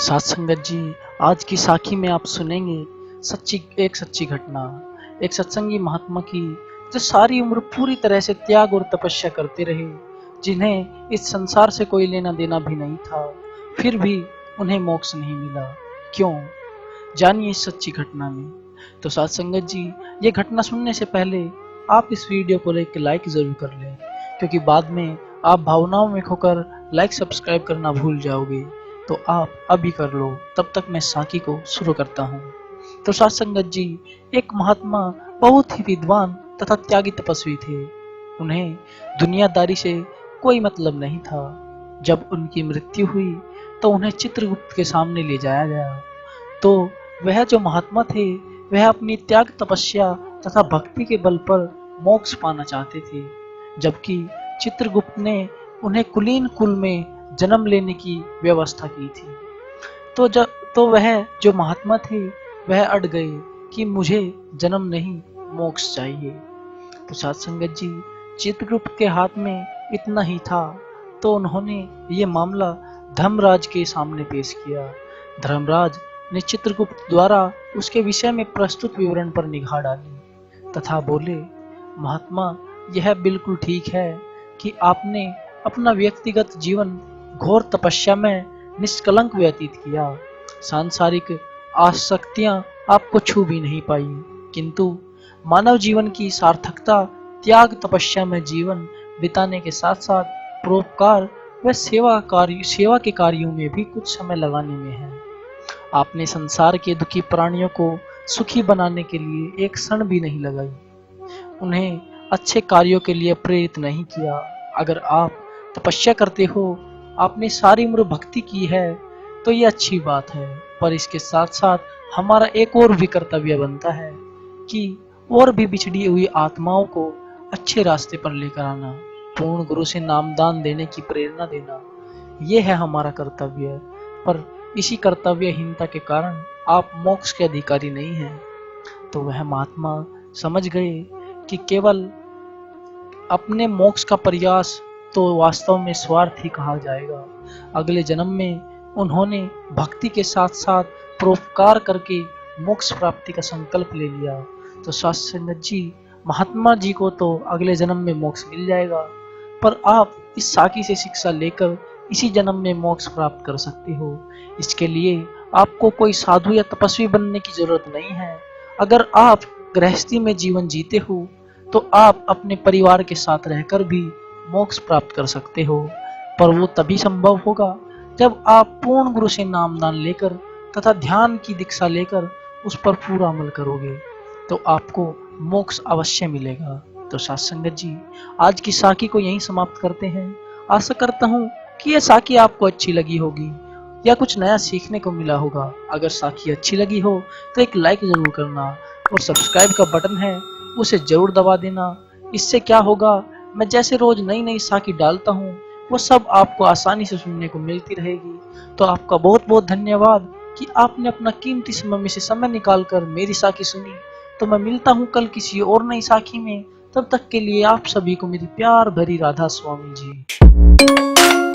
साथ संगत जी, आज की साखी में आप सुनेंगे एक सच्ची घटना, एक सत्संगी महात्मा की जो सारी उम्र पूरी तरह से त्याग और तपस्या करते रहे, जिन्हें इस संसार से कोई लेना देना भी नहीं था, फिर भी उन्हें मोक्ष नहीं मिला। क्यों? जानिए इस सच्ची घटना में। तो साथ संगत जी, ये घटना सुनने से पहले आप इस वीडियो को एक लाइक जरूर कर लें, क्योंकि बाद में आप भावनाओं में खोकर लाइक सब्सक्राइब करना भूल जाओगे। तो आप अभी कर लो, तब तक मैं साखी को शुरू करता हूँ। तो साथ संगत जी, एक महात्मा बहुत ही विद्वान तथा त्यागी तपस्वी थे। उन्हें दुनियादारी से कोई मतलब नहीं था। जब उनकी मृत्यु हुई तो उन्हें चित्रगुप्त के सामने ले जाया गया। तो वह जो महात्मा थे, वह अपनी त्याग तपस्या तथा भक्ति के बल पर मोक्ष पाना चाहते थे, जबकि चित्रगुप्त ने उन्हें कुलीन कुल में जन्म लेने की व्यवस्था की थी। तो वह जो महात्मा थे, वह अड़ गए कि मुझे जन्म नहीं मोक्ष चाहिए। तो साथ संगत जी, चित्रगुप्त के हाथ में इतना ही था, तो उन्होंने ये मामला धर्मराज के सामने पेश किया। धर्मराज ने चित्रगुप्त द्वारा उसके विषय में प्रस्तुत विवरण पर निगाह डाली तथा बोले, महात्मा, यह बिल्कुल ठीक है कि आपने अपना व्यक्तिगत जीवन घोर तपस्या में निष्कलंक व्यतीत किया। सांसारिक आसक्तियां आपको छू भी नहीं पाई, किंतु मानव जीवन की सार्थकता त्याग तपस्या में जीवन बिताने के साथ साथ परोपकार व सेवा के कार्यों में भी कुछ समय लगाने में है। आपने संसार के दुखी प्राणियों को सुखी बनाने के लिए एक क्षण भी नहीं लगाई, उन्हें अच्छे कार्यों के लिए प्रेरित नहीं किया। अगर आप तपस्या करते हो, आपने सारी उम्र भक्ति की है, तो ये अच्छी बात है, पर इसके साथ साथ हमारा एक और भी कर्तव्य बनता है कि और भी बिछड़ी हुई आत्माओं को अच्छे रास्ते पर लेकर आना, पूर्ण गुरु से नामदान देने की प्रेरणा देना, ये है हमारा कर्तव्य। पर इसी कर्तव्यहीनता के कारण आप मोक्ष के अधिकारी नहीं हैं। तो वह महात्मा समझ गए कि केवल अपने मोक्ष का प्रयास तो वास्तव में स्वार्थ ही कहा जाएगा। अगले जन्म में उन्होंने भक्ति के साथ साथ परोपकार करके मोक्ष प्राप्ति का संकल्प ले लिया। तो साथ संगत जी, महात्मा जी को तो अगले जन्म में मोक्ष मिल जाएगा, पर आप इस साखी से शिक्षा लेकर इसी जन्म में मोक्ष प्राप्त कर सकते हो। इसके लिए आपको कोई साधु या तपस्वी बनने की जरूरत नहीं है। अगर आप गृहस्थी में जीवन जीते हो, तो आप अपने परिवार के साथ रहकर भी मोक्ष प्राप्त कर सकते हो, पर वो तभी संभव होगा जब आप पूर्ण गुरु से नामदान लेकर तथा ध्यान की दीक्षा लेकर उस पर पूरा अमल करोगे, तो आपको मोक्ष अवश्य मिलेगा। तो साथ संगत जी, आज की साखी को यहीं समाप्त करते हैं। आशा करता हूँ कि यह साखी आपको अच्छी लगी होगी या कुछ नया सीखने को मिला होगा। अगर साखी अच्छी लगी हो तो एक लाइक जरूर करना और सब्सक्राइब का बटन है उसे जरूर दबा देना। इससे क्या होगा, मैं जैसे रोज नई नई साखी डालता हूँ, वो सब आपको आसानी से सुनने को मिलती रहेगी। तो आपका बहुत बहुत धन्यवाद कि आपने अपना कीमती समय में से समय निकालकर मेरी साखी सुनी। तो मैं मिलता हूँ कल किसी और नई साखी में। तब तक के लिए आप सभी को मेरी प्यार भरी राधा स्वामी जी।